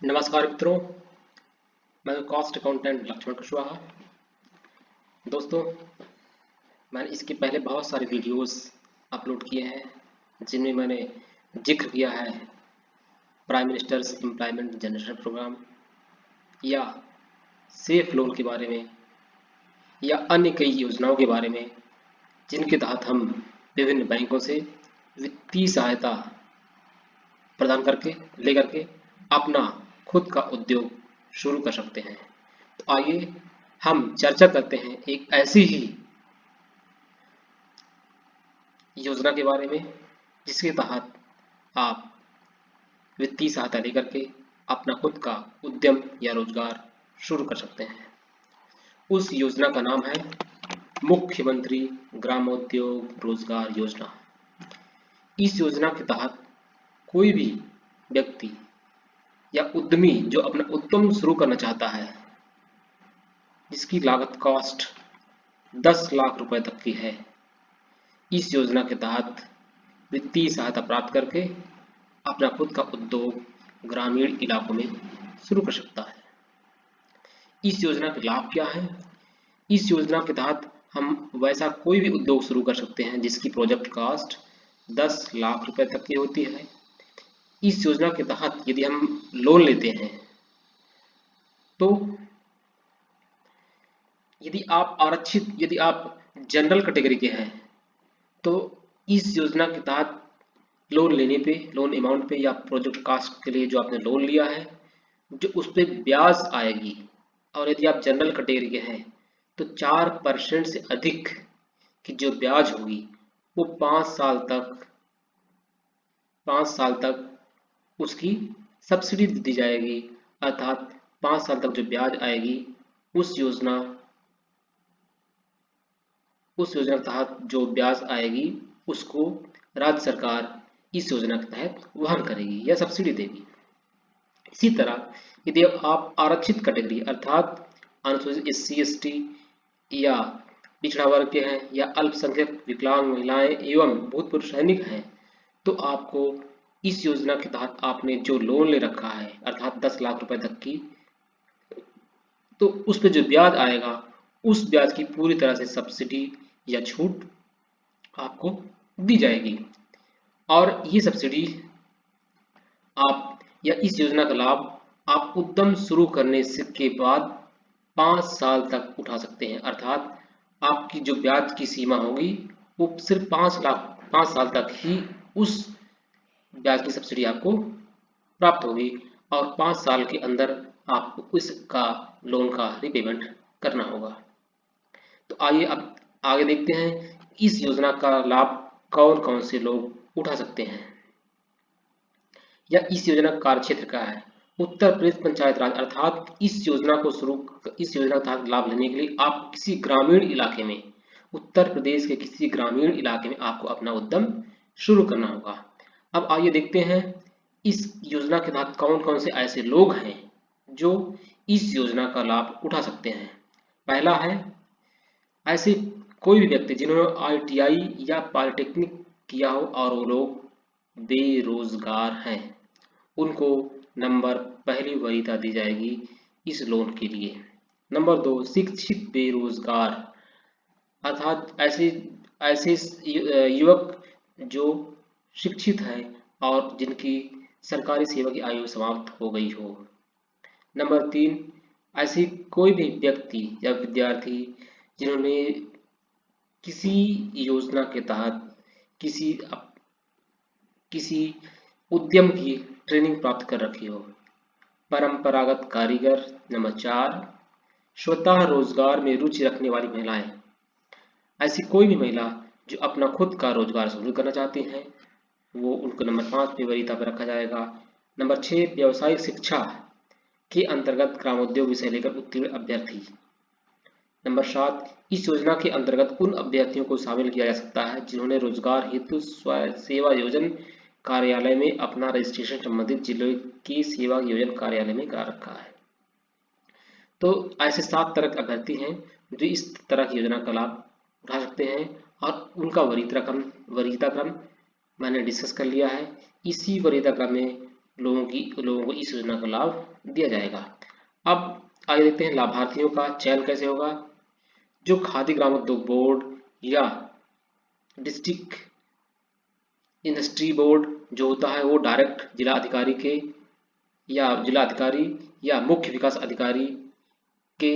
नमस्कार मित्रों, मैं कॉस्ट अकाउंटेंट लक्ष्मण कुशवाहा। दोस्तों, मैंने इसके पहले बहुत सारे वीडियोस अपलोड किए हैं जिनमें मैंने जिक्र किया है prime minister's employment generation programme या सेफ लोन के बारे में या अन्य कई योजनाओं के बारे में जिनके तहत हम विभिन्न बैंकों से वित्तीय सहायता प्रदान लेकर के अपना खुद का उद्योग शुरू कर सकते हैं। तो आइए हम चर्चा करते हैं एक ऐसी ही योजना के बारे में जिसके तहत आप वित्तीय सहायता लेकर के अपना खुद का उद्यम या रोजगार शुरू कर सकते हैं। उस योजना का नाम है मुख्यमंत्री ग्रामोद्योग रोजगार योजना। इस योजना के तहत कोई भी व्यक्ति या उद्यमी जो अपना उद्यम शुरू करना चाहता है, जिसकी लागत कॉस्ट 10 लाख रुपए तक की है, इस योजना के तहत वित्तीय सहायता प्राप्त करके अपना खुद का उद्योग ग्रामीण इलाकों में शुरू कर सकता है। इस योजना के लाभ क्या है? इस योजना के तहत हम वैसा कोई भी उद्योग शुरू कर सकते हैं जिसकी प्रोजेक्ट कॉस्ट 10 लाख रुपए तक की होती है। इस योजना के तहत यदि हम लोन लेते हैं तो यदि आप जनरल कैटेगरी के हैं तो इस योजना के तहत लोन लेने पे, लोन अमाउंट पे या प्रोजेक्ट कास्ट के लिए जो आपने लोन लिया है, जो उस पे ब्याज आएगी, और यदि आप जनरल कैटेगरी के हैं तो 4% से अधिक की जो ब्याज होगी वो 5 साल तक उसकी सब्सिडी दी जाएगी। अर्थात 5 साल तक जो ब्याज आएगी उस योजना के तहत जो ब्याज आएगी उसको राज्य सरकार इस योजना के तहत वहन करेगी या सब्सिडी देगी। इसी तरह यदि आप आरक्षित कैटेगरी अर्थात अनुसूचित SC ST या पिछड़ा वर्ग के हैं या अल्पसंख्यक विकलांग महिलाएं एवं भूतपूर्व सैनिक हैं तो आपको इस योजना के तहत आपने जो लोन ले रखा है अर्थात 10 लाख रुपए तक की, तो उस पर जो ब्याज आएगा उस ब्याज की पूरी तरह से सब्सिडी या छूट आपको दी जाएगी। और ये सब्सिडी आप या इस योजना का लाभ आप उद्यम शुरू करने के बाद 5 साल तक उठा सकते हैं। अर्थात आपकी जो ब्याज की सीमा होगी वो सिर्फ 5 साल तक ही उस ब्याज की सब्सिडी आपको प्राप्त होगी और 5 साल के अंदर आपको इसका लोन का रिपेमेंट करना होगा। तो आइए अब आगे देखते हैं इस योजना का लाभ कौन कौन से लोग उठा सकते हैं या इस योजना का कार्यक्षेत्र क्या है। उत्तर प्रदेश पंचायत राज अर्थात इस योजना का तहत लाभ लेने के लिए आप किसी ग्रामीण इलाके में, उत्तर प्रदेश के किसी ग्रामीण इलाके में आपको अपना उद्यम शुरू करना होगा। अब आइए देखते हैं इस योजना के तहत कौन कौन से ऐसे लोग हैं जो इस योजना का लाभ उठा सकते हैं। पहला है ऐसे कोई भी व्यक्ति जिन्होंने ITI या पॉलिटेक्निक किया हो और वो लोग बेरोजगार हैं, उनको नंबर पहली वरीयता दी जाएगी इस लोन के लिए। नंबर 2, शिक्षित बेरोजगार अर्थात ऐसे युवक जो शिक्षित हैं और जिनकी सरकारी सेवा की आयु समाप्त हो गई हो। नंबर 3, ऐसी कोई भी व्यक्ति या विद्यार्थी जिन्होंने किसी योजना के तहत किसी उद्यम की ट्रेनिंग प्राप्त कर रखी हो। परंपरागत कारीगर। नंबर 4, स्वतः रोजगार में रुचि रखने वाली महिलाएं, ऐसी कोई भी महिला जो अपना खुद का रोजगार शुरू करना चाहती हैं वो उनको नंबर 5 पे वरीयता पर रखा जाएगा। नंबर 6, व्यावसायिक शिक्षा के अंतर्गत ग्रामोद्योग विषय लेकर उत्तीर्ण अभ्यर्थी। नंबर 7, इस योजना के अंतर्गत उन अभ्यर्थियों को शामिल किया जा सकता है जिन्होंने रोजगार हेतु सेवा योजन कार्यालय में अपना रजिस्ट्रेशन संबंधित जिले की सेवा योजन कार्यालय में करा रखा है। तो ऐसे 7 तरह के अभ्यर्थी हैं जो इस तरह की योजना का लाभ उठा सकते हैं और उनका वरीयता क्रम मैंने डिस्कस कर लिया है। इसी वरीयता क्रम में लोगों को इस योजना का लाभ दिया जाएगा। अब आगे देखते हैं लाभार्थियों का चयन कैसे होगा। जो खादी ग्रामोद्योग बोर्ड या डिस्ट्रिक्ट इंडस्ट्री बोर्ड जो होता है वो डायरेक्ट जिला अधिकारी या मुख्य विकास अधिकारी के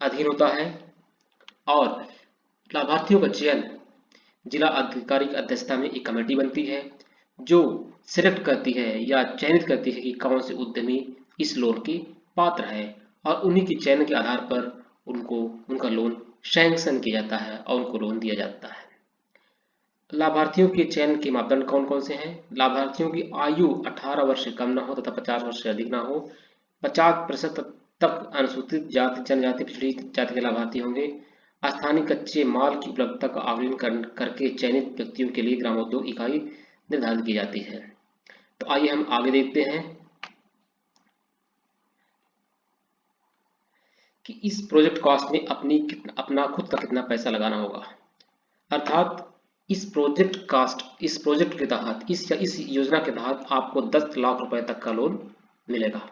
अधीन होता है। और लाभार्थियों का चयन जिला अधिकारी की अध्यक्षता में एक कमेटी बनती है जो सिलेक्ट करती है या चयनित करती है कि कौन से उद्यमी इस लोन के पात्र है, और उन्हीं के चयन के आधार पर उनका लोन सैंक्शन किया जाता है और उनको लोन दिया जाता है। लाभार्थियों के चयन के मापदंड कौन कौन से हैं। लाभार्थियों की आयु 18 वर्ष से कम न हो तथा 50 वर्ष से अधिक न हो। 50% तक अनुसूचित जाति जनजाति पिछड़ी जाति के लाभार्थी होंगे। स्थानीय कच्चे माल की उपलब्धता का आकलन करके चयनित व्यक्तियों के लिए ग्रामोद्योग इकाई निर्धारित की जाती है। तो आइए हम आगे देखते हैं कि इस प्रोजेक्ट कॉस्ट में अपना खुद का कितना पैसा लगाना होगा। अर्थात इस प्रोजेक्ट के तहत इस योजना के तहत आपको 10 लाख रुपए तक का लोन मिलेगा।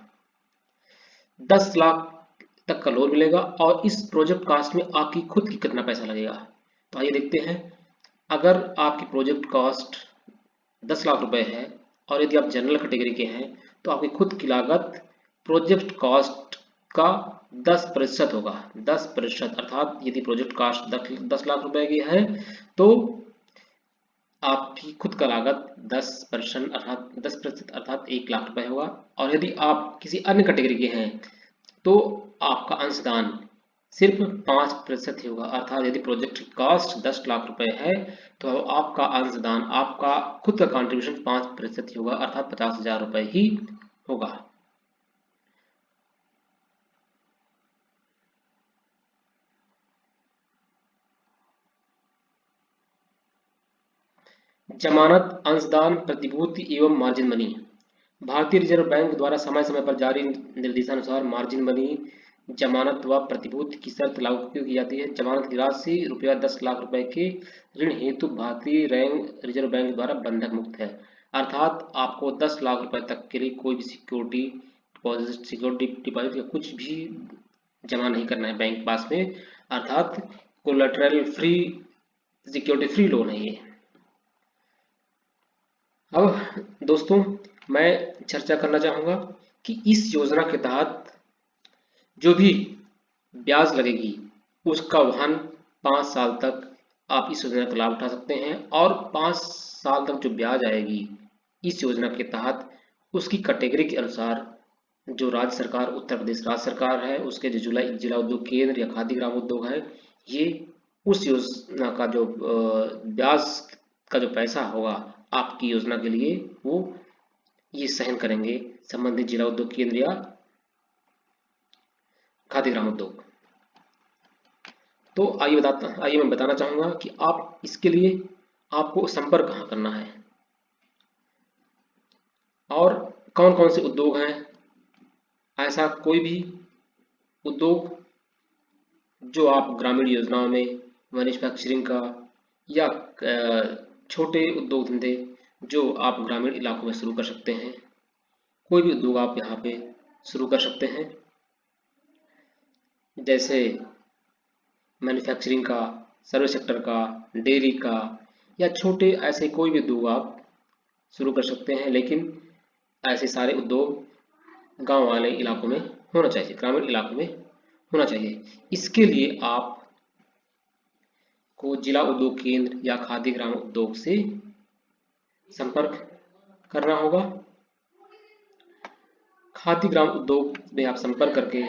10 लाख तक का लोन मिलेगा और इस प्रोजेक्ट कॉस्ट में आपकी खुद की कितना पैसा लगेगा। तो आइए देखते हैं। अगर आपकी प्रोजेक्ट कॉस्ट 10 लाख रुपए है और यदि आप जनरल कैटेगरी के हैं तो आपकी खुद की लागत प्रोजेक्ट कॉस्ट का 10% होगा। 10% अर्थात यदि प्रोजेक्ट कॉस्ट 10 लाख रुपए की है तो आपकी खुद का लागत 10% अर्थात 1 लाख रुपए होगा। और यदि आप किसी अन्य कैटेगरी के हैं तो आपका अंशदान सिर्फ 5% ही होगा। अर्थात यदि प्रोजेक्ट की कॉस्ट 10 लाख रुपए है तो आपका अंशदान आपका खुद का कंट्रीब्यूशन 5% ही होगा, अर्थात 50,000 रुपए ही होगा। जमानत, अंशदान, प्रतिभूति एवं मार्जिन मनी। भारतीय रिजर्व बैंक द्वारा समय समय पर जारी निर्देशानुसार मार्जिन मनी, जमानत व प्रतिभूति की शर्त लागू की जाती है। जमानत की राशि ₹10 लाख रुपए के ऋण हेतु भारतीय रिजर्व बैंक द्वारा बंधक मुक्त है। अर्थात आपको 10 लाख रुपए तक के लिए कोई भी सिक्योरिटी डिपॉजिट या कुछ भी जमा नहीं करना है बैंक पास में। अर्थात collateral free, security free loan है ये। अब दोस्तों मैं चर्चा करना चाहूँगा कि इस योजना के तहत जो भी ब्याज लगेगी उसका वहन 5 साल तक आप इस योजना का लाभ उठा सकते हैं। और 5 साल तक जो ब्याज आएगी इस योजना के तहत उसकी कैटेगरी के अनुसार जो राज्य सरकार, उत्तर प्रदेश राज्य सरकार है, उसके जो जिला उद्योग केंद्र या खादी ग्राम उद्योग है, ये उस योजना का जो ब्याज का जो पैसा होगा आपकी योजना के लिए वो ये सहन करेंगे संबंधित जिला उद्योग केंद्र या खादी ग्राम उद्योग। तो आइए मैं बताना चाहूंगा कि आप इसके लिए आपको संपर्क कहाँ करना है और कौन कौन से उद्योग हैं। ऐसा कोई भी उद्योग जो आप ग्रामीण योजनाओं में मैन्युफैक्चरिंग का या छोटे उद्योग धंधे जो आप ग्रामीण इलाकों में शुरू कर सकते हैं, कोई भी उद्योग आप यहाँ पे शुरू कर सकते हैं। जैसे मैन्युफैक्चरिंग का, सर्विस सेक्टर का, डेयरी का या छोटे ऐसे कोई भी उद्योग आप शुरू कर सकते हैं। लेकिन ऐसे सारे उद्योग गांव वाले इलाकों में होना चाहिए, ग्रामीण इलाकों में होना चाहिए। इसके लिए आप को जिला उद्योग केंद्र या खादी ग्राम उद्योग से संपर्क करना होगा। खादी ग्राम उद्योग में आप संपर्क करके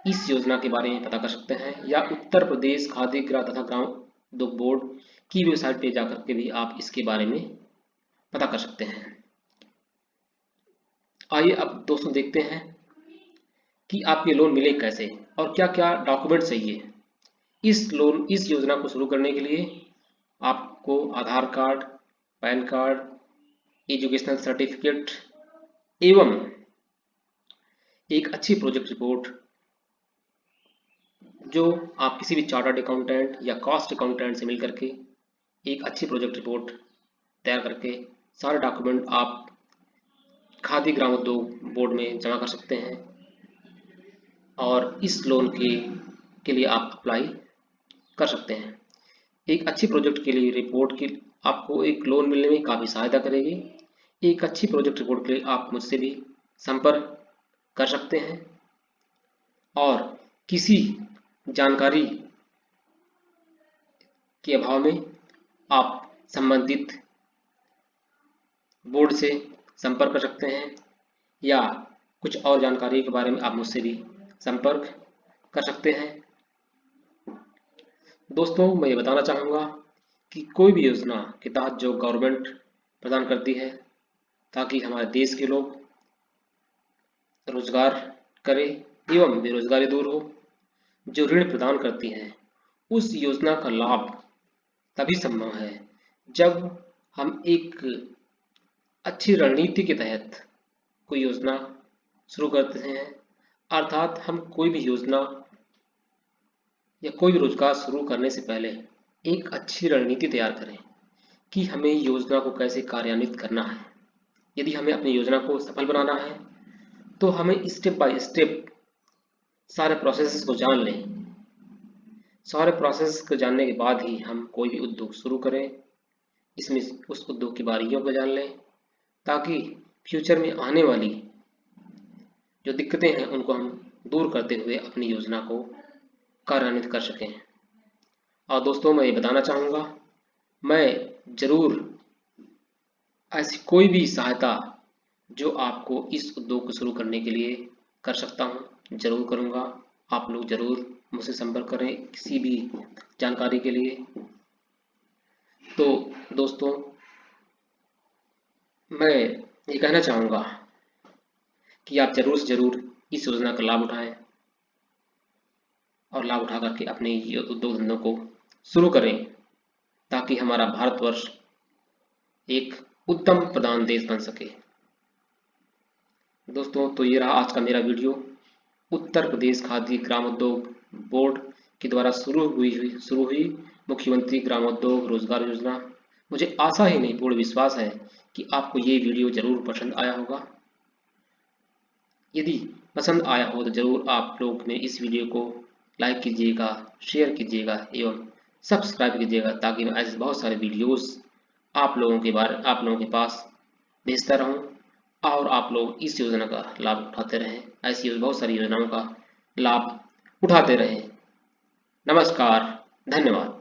इस योजना के बारे में पता कर सकते हैं या उत्तर प्रदेश खादी ग्राम तथा ग्राम उद्योग बोर्ड की वेबसाइट पे जाकर के भी आप इसके बारे में पता कर सकते हैं। आइए अब दोस्तों देखते हैं कि आपके लोन मिले कैसे और क्या क्या डॉक्यूमेंट चाहिए। इस योजना को शुरू करने के लिए आपको Aadhaar card, pan card, educational certificate एवं एक अच्छी प्रोजेक्ट रिपोर्ट जो आप किसी भी चार्टर्ड अकाउंटेंट या कॉस्ट अकाउंटेंट से मिलकर के एक अच्छी प्रोजेक्ट रिपोर्ट तैयार करके सारे डॉक्यूमेंट आप खादी ग्राम उद्योग बोर्ड में जमा कर सकते हैं और इस लोन के लिए आप अप्लाई कर सकते हैं। एक अच्छी प्रोजेक्ट के लिए रिपोर्ट की आपको एक लोन मिलने में काफ़ी सहायता करेगी। एक अच्छी प्रोजेक्ट रिपोर्ट के लिए आप मुझसे भी संपर्क कर सकते हैं और किसी जानकारी के अभाव में आप संबंधित बोर्ड से संपर्क कर सकते हैं या कुछ और जानकारी के बारे में आप मुझसे भी संपर्क कर सकते हैं। दोस्तों, मैं ये बताना चाहूँगा कि कोई भी योजना के तहत जो गवर्नमेंट प्रदान करती है ताकि हमारे देश के लोग रोजगार करें एवं बेरोजगारी दूर हो, जो ऋण प्रदान करती हैं, उस योजना का लाभ तभी संभव है जब हम एक अच्छी रणनीति के तहत कोई योजना शुरू करते हैं। अर्थात हम कोई भी योजना या कोई भी रोजगार शुरू करने से पहले एक अच्छी रणनीति तैयार करें कि हमें योजना को कैसे कार्यान्वित करना है। यदि हमें अपनी योजना को सफल बनाना है तो हमें स्टेप बाय स्टेप सारे प्रोसेस को जान लें। सारे प्रोसेस को जानने के बाद ही हम कोई भी उद्योग शुरू करें। इसमें उस उद्योग की बारीकियों को जान लें ताकि फ्यूचर में आने वाली जो दिक्कतें हैं उनको हम दूर करते हुए अपनी योजना को कार्यान्वित कर सकें। और दोस्तों, मैं ये बताना चाहूँगा, मैं ज़रूर ऐसी कोई भी सहायता जो आपको इस उद्योग को शुरू करने के लिए कर सकता हूँ ज़रूर करूँगा। आप लोग ज़रूर मुझसे संपर्क करें किसी भी जानकारी के लिए। तो दोस्तों, मैं ये कहना चाहूँगा कि आप ज़रूर से ज़रूर इस योजना का लाभ उठाएं और लाभ उठा करके अपने ये उद्योग धंधों को शुरू करें ताकि हमारा भारतवर्ष एक उत्तम प्रधान देश बन सके। दोस्तों, तो ये रहा आज का मेरा वीडियो। उत्तर प्रदेश खादी ग्रामोद्योग बोर्ड के द्वारा शुरू हुई मुख्यमंत्री ग्रामोद्योग रोजगार योजना। मुझे आशा ही नहीं पूर्ण विश्वास है कि आपको ये वीडियो जरूर पसंद आया होगा। यदि पसंद आया हो तो जरूर आप लोग ने इस वीडियो को लाइक कीजिएगा, शेयर कीजिएगा एवं सब्सक्राइब कीजिएगा ताकि मैं ऐसे बहुत सारे वीडियोस आप लोगों के पास भेजता रहूं और आप लोग इस योजना का लाभ उठाते रहें। ऐसी बहुत सारी योजनाओं का लाभ उठाते रहें। नमस्कार, धन्यवाद।